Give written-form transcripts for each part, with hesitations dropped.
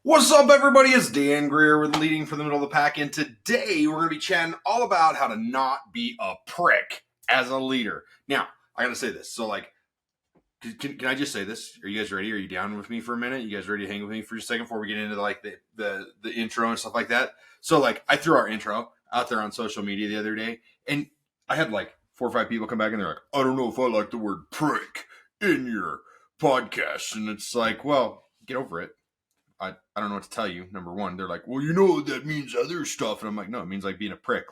What's up, everybody? It's Dan Greer with Leading from the Middle of the Pack, and today we're going to be chatting all about how to not be a prick as a leader. Now, I got to say this. So, can I just say this? Are you guys ready? Are you down with me for a minute? You guys ready to hang with me for a second before we get into the intro and stuff like that? So, I threw our intro out there on social media the other day, and I had 4 or 5 people come back, and they're like, "I don't know if I like the word prick in your podcast," and it's like, well, get over it. I don't know what to tell you. Number one, they're like, well, that means other stuff. And I'm like, no, it means being a prick.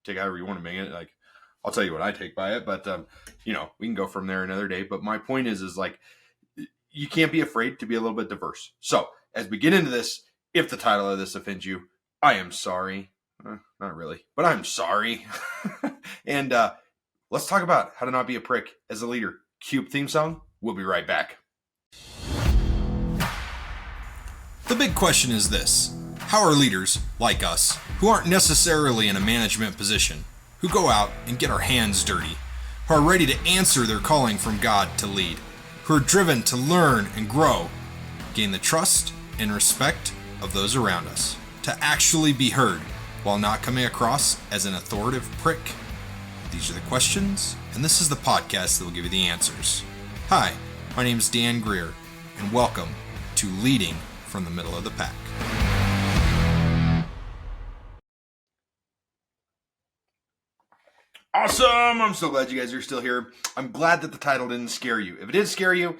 Take however you want to make it. I'll tell you what I take by it. But, we can go from there another day. But my point is you can't be afraid to be a little bit diverse. So as we get into this, if the title of this offends you, I am sorry. Not really, but I'm sorry. And let's talk about how to not be a prick as a leader. Cube theme song. We'll be right back. The big question is this: how are leaders, like us, who aren't necessarily in a management position, who go out and get our hands dirty, who are ready to answer their calling from God to lead, who are driven to learn and grow, gain the trust and respect of those around us, to actually be heard while not coming across as an authoritative prick? These are the questions, and this is the podcast that will give you the answers. Hi, my name is Dan Greer, and welcome to Leading from the Middle of the Pack. Awesome! I'm so glad you guys are still here. I'm glad that the title didn't scare you. If it did scare you,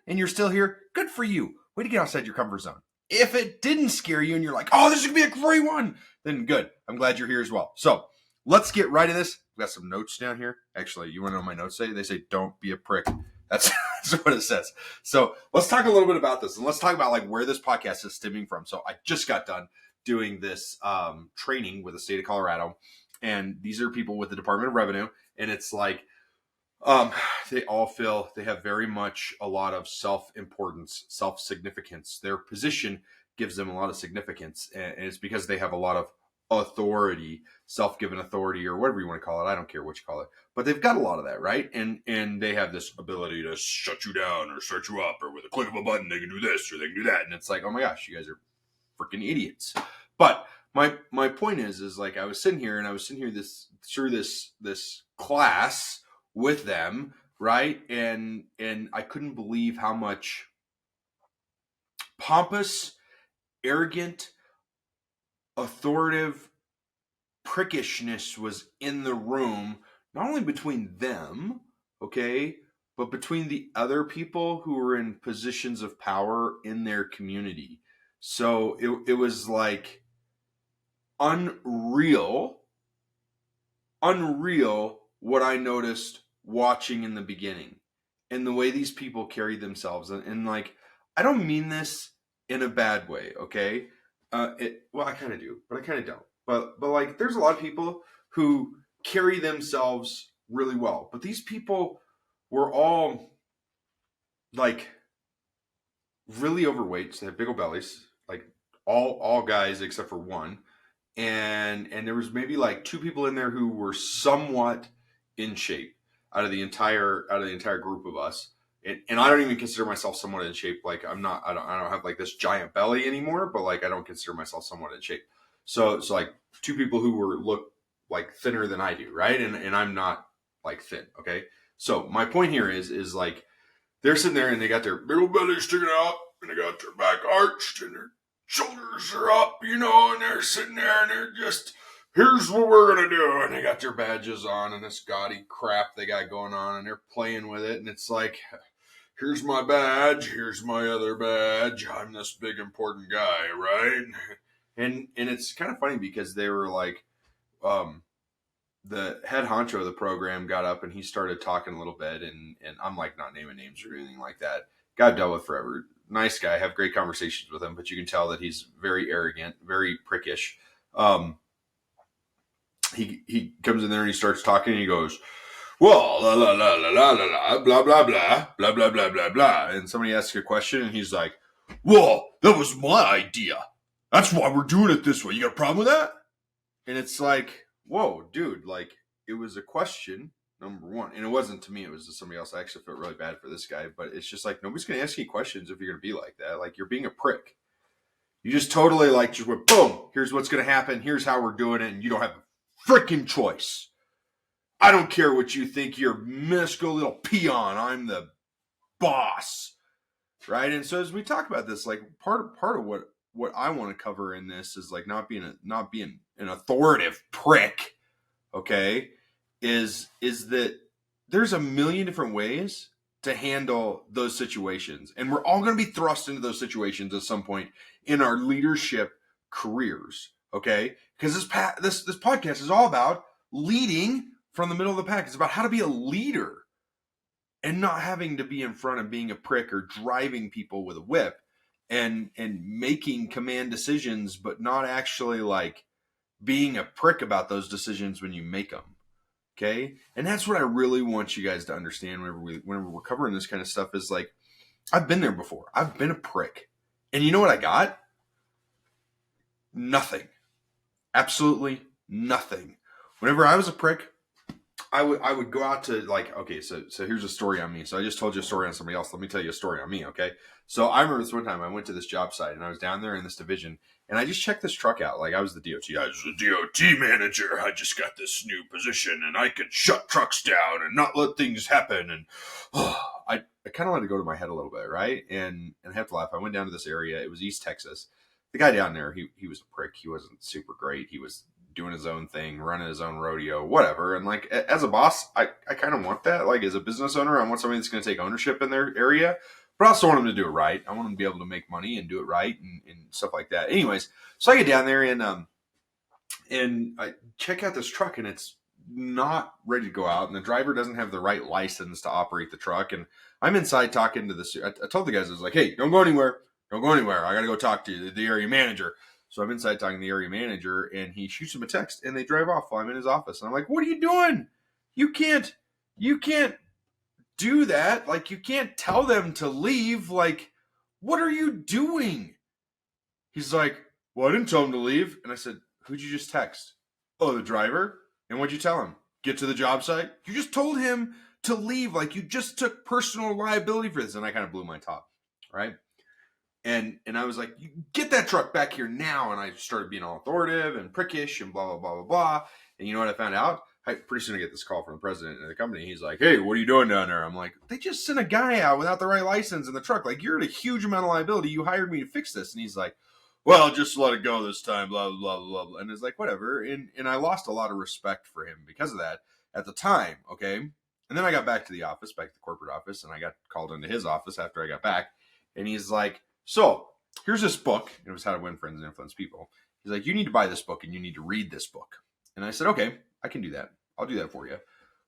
and you're still here, good for you. Way to get outside your comfort zone. If it didn't scare you and you're like, oh, this is going to be a great one, then good. I'm glad you're here as well. So let's get right into this. I've got some notes down here. Actually, you want to know what my notes say? They say, don't be a prick. That's what it says. So let's talk a little bit about this, and let's talk about where this podcast is stemming from. So I just got done doing this training with the state of Colorado, and these are people with the Department of Revenue, and it's they all feel they have very much a lot of self-importance, self-significance. Their position gives them a lot of significance, and it's because they have a lot of authority, self-given authority, or whatever you want to call it. I don't care what you call it, but they've got a lot of that, right? And they have this ability to shut you down or start you up, or with a click of a button they can do this or they can do that, and it's like, oh my gosh, you guys are freaking idiots. But my point is I was sitting here through this class with them, right? And I couldn't believe how much pompous, arrogant, authoritative prickishness was in the room, not only between them, okay, but between the other people who were in positions of power in their community. So it was unreal what I noticed watching in the beginning, and the way these people carried themselves. And I don't mean this in a bad way, okay? Well, I kind of do, but I kind of don't. But there's a lot of people who carry themselves really well. But these people were all really overweight. So they have big old bellies, all guys except for one. And there was maybe 2 people in there who were somewhat in shape out of the entire group of us. And I don't even consider myself somewhat in shape. I don't have this giant belly anymore, but I don't consider myself somewhat in shape. So 2 people who look thinner than I do, right? And I'm not thin, okay? So my point here is they're sitting there and they got their big old belly sticking out, and they got their back arched, and their shoulders are up, and they're sitting there and they're just, here's what we're going to do. And they got their badges on and this gaudy crap they got going on, and they're playing with it. And it's here's my badge, here's my other badge. I'm this big important guy, right? And it's kind of funny because they were the head honcho of the program got up and he started talking a little bit, and I'm not naming names or anything like that. Guy I've dealt with forever. Nice guy. I have great conversations with him, but you can tell that he's very arrogant, very prickish. He comes in there and he starts talking and he goes, well, la la la la la la, blah blah blah, blah blah blah blah blah. And somebody asks a question and he's like, well, that was my idea. That's why we're doing it this way. You got a problem with that? And it's whoa, dude, it was a question, number one. And it wasn't to me, it was to somebody else. I actually felt really bad for this guy, but it's just nobody's going to ask you questions if you're going to be like that. You're being a prick. You just totally like just went, boom, here's what's going to happen. Here's how we're doing it. And you don't have a freaking choice. I don't care what you think. You're a minuscule little peon. I'm the boss. Right. And so as we talk about this, like part of what I want to cover in this is like not being an authoritative prick. Okay. Is that there's a million different ways to handle those situations. And we're all going to be thrust into those situations at some point in our leadership careers. Okay. Because this podcast is all about leading from the middle of the pack. It's about how to be a leader and not having to be in front of being a prick or driving people with a whip and making command decisions, but not actually like being a prick about those decisions when you make them. Okay. And that's what I really want you guys to understand whenever we're covering this kind of stuff is like, I've been there before. I've been a prick. And you know what I got? Nothing. Absolutely nothing. Whenever I was a prick, I would go out to like, okay, so here's a story on me. So I just told you a story on somebody else. Let me tell you a story on me, okay? So I remember this one time I went to this job site and I was down there in this division and I just checked this truck out. Like I was the DOT. I was the DOT manager. I just got this new position and I could shut trucks down and not let things happen. And I kind of let it go to my head a little bit, right? And I have to laugh. I went down to this area. It was East Texas. The guy down there, he was a prick. He wasn't super great. He was doing his own thing, running his own rodeo, whatever. And like, as a boss, I kind of want that. Like as a business owner, I want somebody that's going to take ownership in their area, but I also want them to do it right. I want them to be able to make money and do it right and stuff like that. Anyways, so I get down there and I check out this truck and it's not ready to go out. And the driver doesn't have the right license to operate the truck. And I'm inside talking to I told the guys, I was like, hey, don't go anywhere. Don't go anywhere. I got to go talk to the area manager. So I'm inside talking to the area manager and he shoots him a text and they drive off while I'm in his office. And I'm like, what are you doing? You can't do that. Like, you can't tell them to leave. Like, what are you doing? He's like, well, I didn't tell him to leave. And I said, who'd you just text? Oh, the driver. And what'd you tell him? Get to the job site? You just told him to leave. Like, you just took personal liability for this. And I kind of blew my top, right? And I was like, you get that truck back here now. And I started being all authoritative and prickish and blah, blah, blah, blah, blah. And you know what I found out? Pretty soon I get this call from the president of the company. He's like, hey, what are you doing down there? I'm like, they just sent a guy out without the right license in the truck. Like, you're at a huge amount of liability. You hired me to fix this. And he's like, well, just let it go this time, blah, blah, blah, blah. And it's like, whatever. And I lost a lot of respect for him because of that at the time, okay? And then I got back to the office, back to the corporate office, and I got called into his office after I got back. And he's like, so here's this book. It was How to Win Friends and Influence People. He's like, you need to buy this book and you need to read this book. And I said, okay, I can do that. I'll do that for you.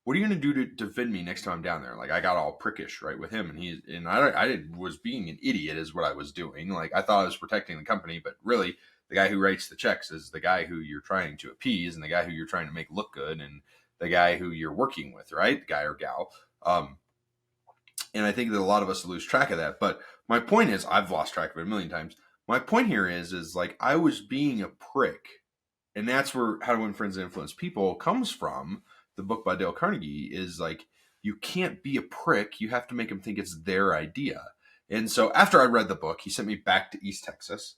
What are you going to do to defend me next time I'm down there? Like, I got all prickish, right, with him. And I was being an idiot is what I was doing. Like, I thought I was protecting the company, but really the guy who writes the checks is the guy who you're trying to appease and the guy who you're trying to make look good and the guy who you're working with, right? The guy or gal. And I think that a lot of us lose track of that. But my point is, I've lost track of it a million times. My point here is like, I was being a prick. And that's where How to Win Friends and Influence People comes from. The book by Dale Carnegie is like, you can't be a prick. You have to make them think it's their idea. And so after I read the book, he sent me back to East Texas.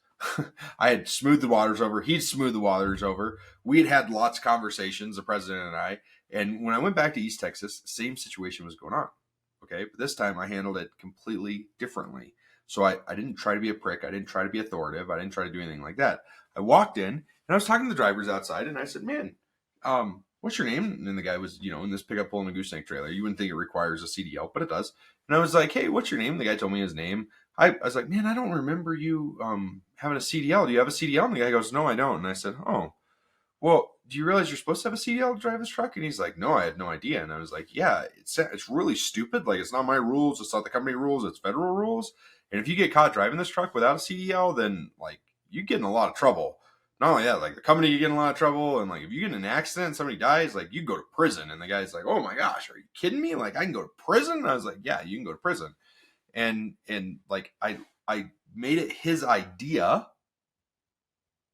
I had smoothed the waters over. He'd smoothed the waters over. We had lots of conversations, the president and I. And when I went back to East Texas, same situation was going on. Okay. But this time I handled it completely differently. So I didn't try to be a prick. I didn't try to be authoritative. I didn't try to do anything like that. I walked in and I was talking to the drivers outside and I said, man, what's your name? And then the guy was, in this pickup pulling a gooseneck trailer. You wouldn't think it requires a CDL, but it does. And I was like, hey, what's your name? The guy told me his name. I was like, man, I don't remember you having a CDL. Do you have a CDL? And the guy goes, no, I don't. And I said, oh, well, do you realize you're supposed to have a CDL to drive this truck? And he's like, no, I had no idea. And I was like, yeah, it's really stupid. Like, it's not my rules. It's not the company rules. It's federal rules. And if you get caught driving this truck without a CDL, then like you get in a lot of trouble. Not only that, like the company, you get in a lot of trouble. And like, if you get in an accident and somebody dies, like you go to prison. And the guy's like, oh my gosh, are you kidding me? Like I can go to prison. And I was like, yeah, you can go to prison. And like, I made it his idea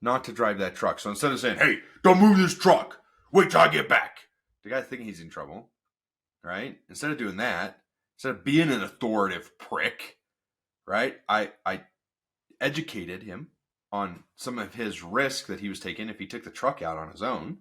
not to drive that truck. So instead of saying, hey, don't move this truck, wait till I get back, the guy thinking he's in trouble, right? Instead of doing that, instead of being an authoritative prick, right? I educated him. on some of his risk that he was taking if he took the truck out on his own.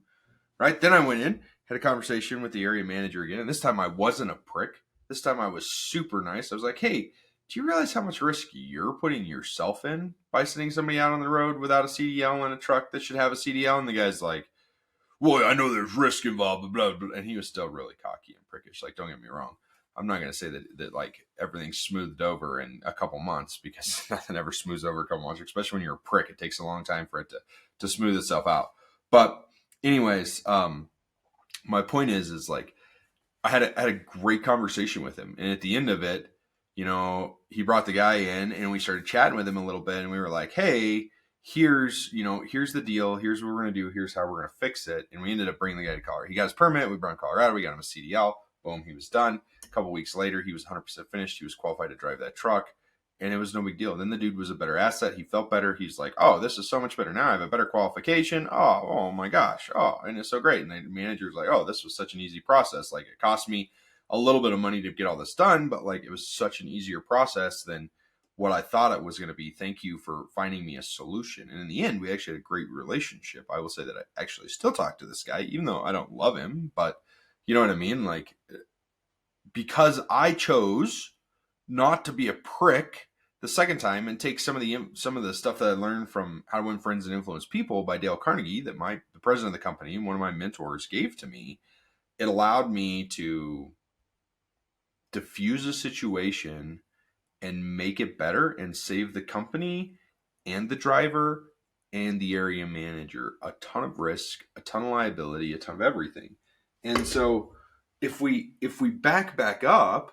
Right. Then I went in, had a conversation with the area manager again. And this time I wasn't a prick. This time I was super nice. I was like, hey, do you realize how much risk you're putting yourself in by sending somebody out on the road without a CDL in a truck that should have a CDL? And the guy's like, well, I know there's risk involved, blah, blah, blah. And he was still really cocky and prickish. Like, don't get me wrong. I'm not going to say that like everything's smoothed over in a couple months, because nothing ever smooths over a couple months, especially when you're a prick. It takes a long time for it to smooth itself out. But anyways, my point is like, I had a great conversation with him. And at the end of it, he brought the guy in and we started chatting with him a little bit, and we were like, hey, here's the deal. Here's what we're going to do. Here's how we're going to fix it. And we ended up bringing the guy to Colorado. He got his permit. We brought him to Colorado. We got him a CDL. Boom. He was done. A couple weeks later, he was 100% finished. He was qualified to drive that truck, and it was no big deal. Then the dude was a better asset. He felt better. He's like, oh, this is so much better. Now I have a better qualification. Oh my gosh. Oh, and it's so great. And the manager's like, oh, this was such an easy process. Like, it cost me a little bit of money to get all this done, but like, it was such an easier process than what I thought it was going to be. Thank you for finding me a solution. And in the end, we actually had a great relationship. I will say that I actually still talk to this guy, even though I don't love him, but you know what I mean? Like, because I chose not to be a prick the second time and take some of the stuff that I learned from How to Win Friends and Influence People by Dale Carnegie, that the president of the company and one of my mentors gave to me. It allowed me to diffuse a situation and make it better and save the company and the driver and the area manager a ton of risk, a ton of liability, a ton of everything. And so if we back up,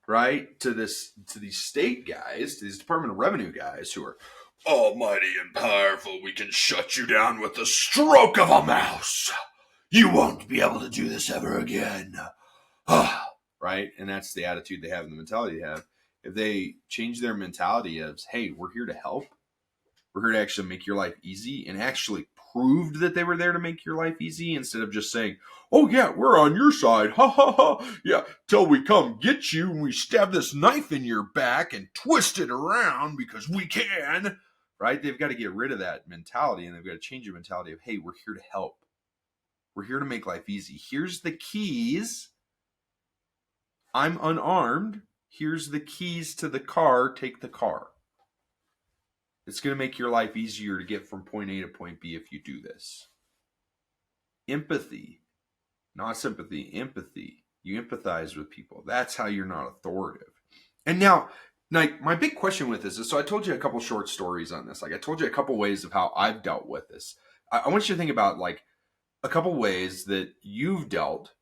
right, to these state guys, to these Department of Revenue guys who are almighty and powerful, we can shut you down with the stroke of a mouse. You won't be able to do this ever again. Right? And that's the attitude they have and the mentality they have. If they change their mentality of, hey, we're here to help, we're here to actually make your life easy, and actually proved that they were there to make your life easy, instead of just saying, oh yeah, we're on your side, ha ha ha, yeah, till we come get you and we stab this knife in your back and twist it around because we can, right? They've got to get rid of that mentality, and they've got to change the mentality of, hey, we're here to help. We're here to make life easy. Here's the keys. I'm unarmed. Here's the keys to the car. Take the car. It's going to make your life easier to get from point A to point B if you do this. Empathy, not sympathy, empathy. You empathize with people. That's how you're not authoritative. And now, like, my big question with this is, so I told you a couple short stories on this. Like, I told you a couple ways of how I've dealt with this. I want you to think about, like, a couple ways that you've dealt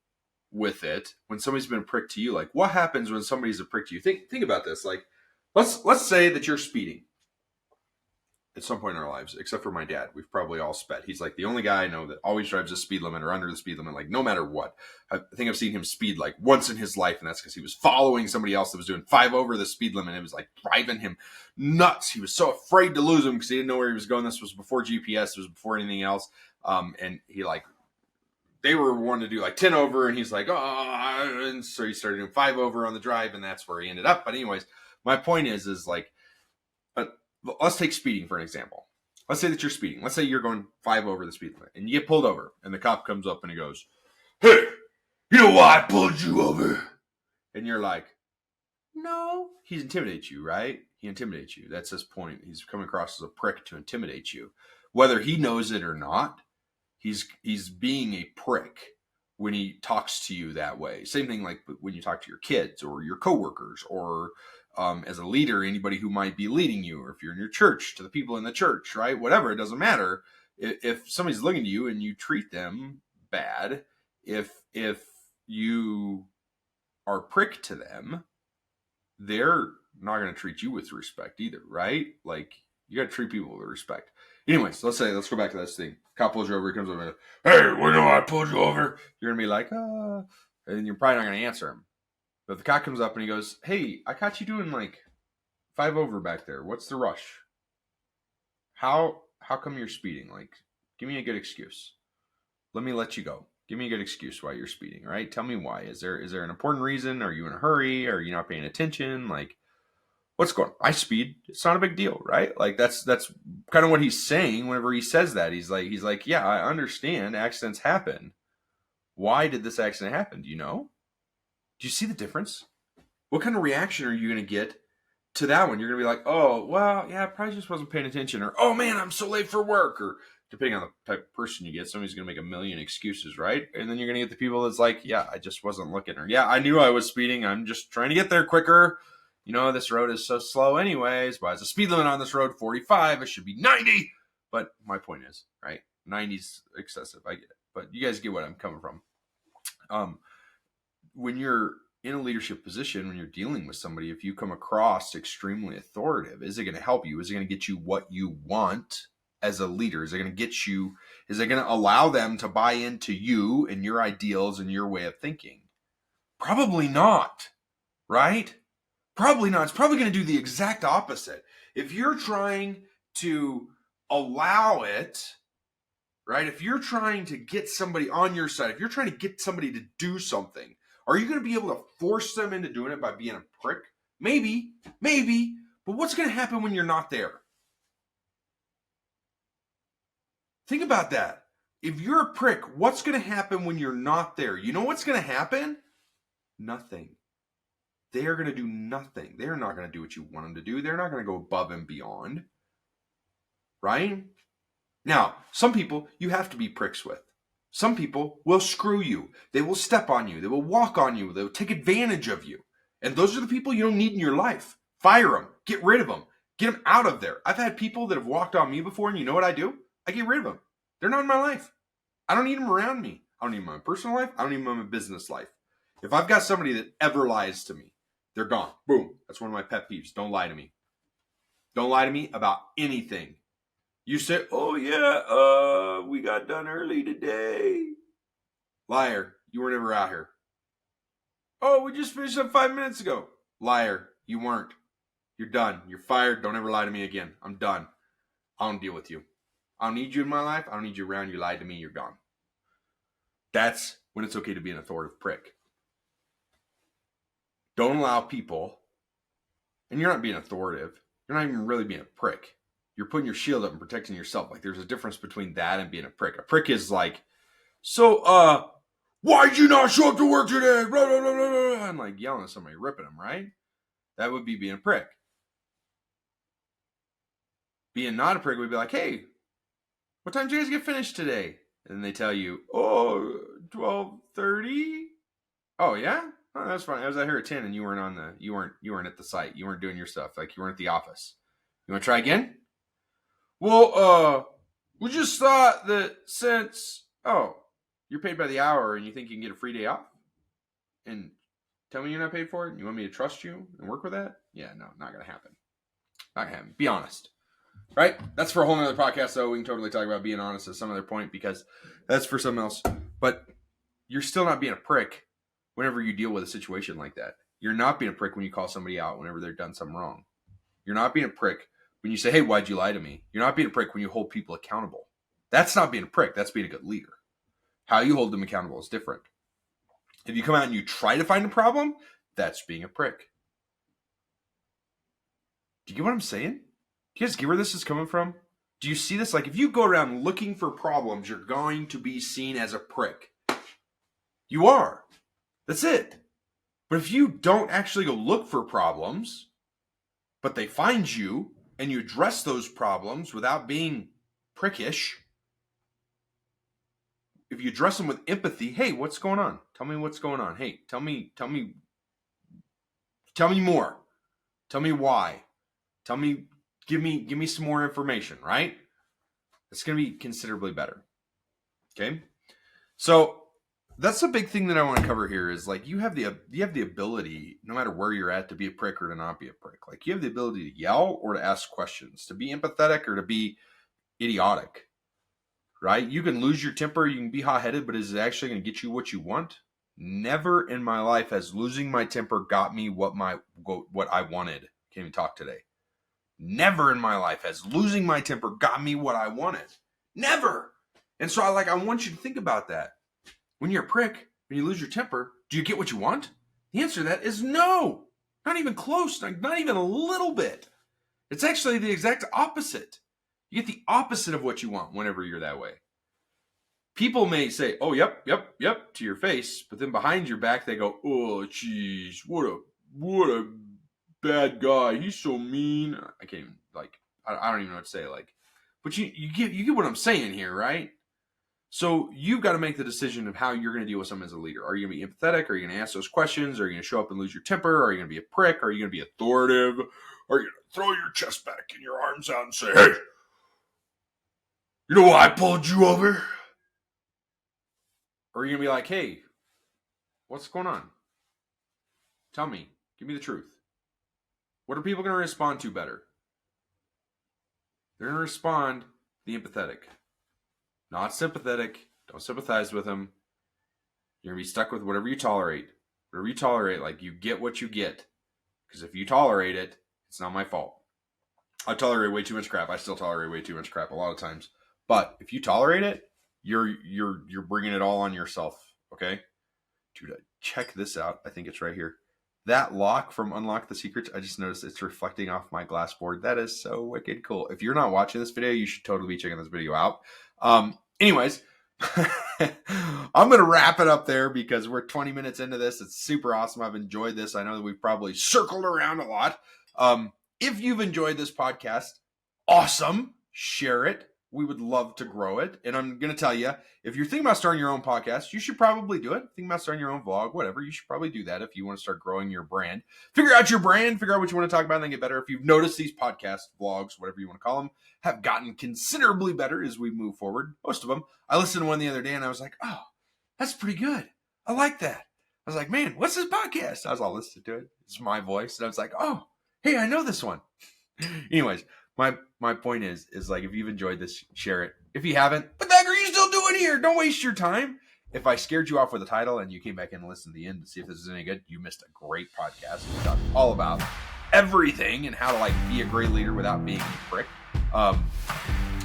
with it when somebody's been a prick to you. Like, what happens when somebody's a prick to you? Think about this. Like, let's say that you're speeding at some point in our lives, except for my dad. We've probably all sped. He's like the only guy I know that always drives the speed limit or under the speed limit, like no matter what. I think I've seen him speed like once in his life, and that's because he was following somebody else that was doing 5 over the speed limit. It was like driving him nuts. He was so afraid to lose him because he didn't know where he was going. This was before GPS. It was before anything else. And he they were wanting to do like 10 over, and he's like, oh, and so he started doing 5 over on the drive, and that's where he ended up. But anyways, my point is like, let's take speeding for an example. Let's say that you're speeding. Let's say you're going 5 over the speed limit, and you get pulled over, and the cop comes up and he goes, hey, you know why I pulled you over? And you're like, no. He intimidates you, right? He intimidates you. That's his point. He's coming across as a prick to intimidate you. Whether he knows it or not, he's being a prick when he talks to you that way. Same thing like when you talk to your kids or your coworkers, or as a leader, anybody who might be leading you, or if you're in your church, to the people in the church, right? Whatever, it doesn't matter. If somebody's looking at you and you treat them bad, if you are a prick to them, they're not going to treat you with respect either, right? Like, you got to treat people with respect. Anyways, let's go back to this thing. Cop pulls you over, he comes over and, hey, we know I pulled you over. You're going to be like, and you're probably not going to answer him. But the cop comes up and he goes, hey, I caught you doing like 5 over back there. What's the rush? How come you're speeding? Like, give me a good excuse. Let me let you go. Give me a good excuse why you're speeding, right? Tell me why. Is there an important reason? Are you in a hurry? Are you not paying attention? Like, what's going on? I speed. It's not a big deal, right? Like, that's kind of what he's saying whenever he says that. He's like, yeah, I understand accidents happen. Why did this accident happen? Do you know? Do you see the difference? What kind of reaction are you going to get to that one? You're going to be like, oh, well, yeah, I probably just wasn't paying attention. Or, oh, man, I'm so late for work. Or depending on the type of person you get, somebody's going to make a million excuses, right? And then you're going to get the people that's like, yeah, I just wasn't looking. Or, yeah, I knew I was speeding. I'm just trying to get there quicker. You know, this road is so slow anyways. Why is the speed limit on this road 45? It should be 90. But my point is, right, 90's excessive. I get it. But you guys get what I'm coming from. When you're in a leadership position, when you're dealing with somebody, if you come across extremely authoritative, is it going to help you? Is it going to get you what you want as a leader? Is it going to allow them to buy into you and your ideals and your way of thinking? Probably not, right? Probably not. It's probably going to do the exact opposite. If you're trying to allow it, right? If you're trying to get somebody on your side, if you're trying to get somebody to do something, are you going to be able to force them into doing it by being a prick? Maybe. But what's going to happen when you're not there? Think about that. If you're a prick, what's going to happen when you're not there? You know what's going to happen? Nothing. They are going to do nothing. They're not going to do what you want them to do. They're not going to go above and beyond. Right? Now, some people you have to be pricks with. Some people will screw you. They will step on you. They will walk on you. They will take advantage of you. And those are the people you don't need in your life. Fire them. Get rid of them. Get them out of there. I've had people that have walked on me before, and you know what I do? I get rid of them. They're not in my life. I don't need them around me. I don't need them in my personal life. I don't need them in my business life. If I've got somebody that ever lies to me, they're gone. Boom. That's one of my pet peeves. Don't lie to me. Don't lie to me about anything. You say, oh, yeah, we got done early today. Liar, you were never out here. Oh, we just finished up 5 minutes ago. Liar, you weren't. You're done. You're fired. Don't ever lie to me again. I'm done. I don't deal with you. I don't need you in my life. I don't need you around. You lied to me. You're gone. That's when it's okay to be an authoritative prick. Don't allow people, and you're not being authoritative. You're not even really being a prick. You're putting your shield up and protecting yourself. Like, there's a difference between that and being a prick. A prick is like, so, why'd you not show up to work today? Blah, blah, blah, blah, blah. I'm like yelling at somebody, ripping them, right? That would be being a prick. Being not a prick would be like, hey, what time did you guys get finished today? And they tell you, 12:30. Oh, yeah? Oh, that's fine. I was out here at 10 and you weren't at the site. You weren't doing your stuff. Like, you weren't at the office. You want to try again? Well, we just thought that since, you're paid by the hour and you think you can get a free day off and tell me you're not paid for it and you want me to trust you and work with that? Yeah, no, not going to happen. Not going to happen. Be honest. Right? That's for a whole nother podcast, though. We can totally talk about being honest at some other point because that's for something else. But you're still not being a prick whenever you deal with a situation like that. You're not being a prick when you call somebody out whenever they've done something wrong. You're not being a prick when you say, hey, why'd you lie to me? You're not being a prick when you hold people accountable. That's not being a prick. That's being a good leader. How you hold them accountable is different. If you come out and you try to find a problem, that's being a prick. Do you get what I'm saying? Do you guys get where this is coming from? Do you see this? Like, if you go around looking for problems, you're going to be seen as a prick. You are. That's it. But if you don't actually go look for problems, but they find you, and you address those problems without being prickish, if you address them with empathy, hey, what's going on? Tell me what's going on. Hey, tell me more. Tell me why. Give me some more information, right? It's going to be considerably better. Okay? So that's the big thing that I want to cover here is like you have the ability, no matter where you're at, to be a prick or to not be a prick. Like you have the ability to yell or to ask questions, to be empathetic or to be idiotic. Right? You can lose your temper, you can be hot-headed, but is it actually going to get you what you want? Never in my life has losing my temper got me what I wanted. Can't even talk today. Never in my life has losing my temper got me what I wanted. Never. And so I want you to think about that. When you're a prick, when you lose your temper, do you get what you want? The answer to that is no. Not even close. Not even a little bit. It's actually the exact opposite. You get the opposite of what you want whenever you're that way. People may say, oh, yep, to your face, but then behind your back they go, oh, jeez, what a bad guy. He's so mean. I can't even, I don't even know what to say. But you get what I'm saying here, right? So you've got to make the decision of how you're going to deal with someone as a leader. Are you going to be empathetic? Are you going to ask those questions? Are you going to show up and lose your temper? Are you going to be a prick? Are you going to be authoritative? Are you going to throw your chest back and your arms out and say, hey, you know why I pulled you over? Or are you going to be like, hey, what's going on? Tell me. Give me the truth. What are people going to respond to better? They're going to respond the empathetic. Not sympathetic. Don't sympathize with them. You're going to be stuck with whatever you tolerate. Whatever you tolerate, you get what you get. Because if you tolerate it, it's not my fault. I tolerate way too much crap. I still tolerate way too much crap a lot of times. But if you tolerate it, you're bringing it all on yourself. Okay? Dude, check this out. I think it's right here. That lock from Unlock the Secrets, I just noticed it's reflecting off my glass board. That is so wicked cool. If you're not watching this video, you should totally be checking this video out. Anyways, I'm going to wrap it up there because we're 20 minutes into this. It's super awesome. I've enjoyed this. I know that we've probably circled around a lot. If you've enjoyed this podcast, awesome. Share it. We would love to grow it. And I'm going to tell you, if you're thinking about starting your own podcast, you should probably do it. Thinking about starting your own vlog, whatever, you should probably do that if you want to start growing your brand. Figure out your brand, figure out what you want to talk about, and then get better. If you've noticed these podcasts, vlogs, whatever you want to call them, have gotten considerably better as we move forward. Most of them. I listened to one the other day and I was like, oh, that's pretty good. I like that. I was like, man, what's this podcast? I was all listening to it. It's my voice. And I was like, oh, hey, I know this one. Anyways, my point is if you've enjoyed this, share it. If you haven't, what the heck are you still doing here? Don't waste your time. If I scared you off with the title and you came back in and listened to the end to see if this is any good, you missed a great podcast. We talked all about everything and how to be a great leader without being a prick.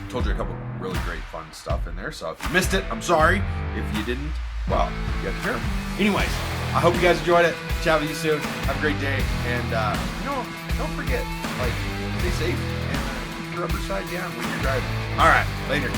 Told you a couple really great fun stuff in there. So if you missed it, I'm sorry. If you didn't, well, you have to hear them. Anyways, I hope you guys enjoyed it. Chat with you soon. Have a great day. And, don't forget, stay safe and keep your upper side down when you're driving. All right, later.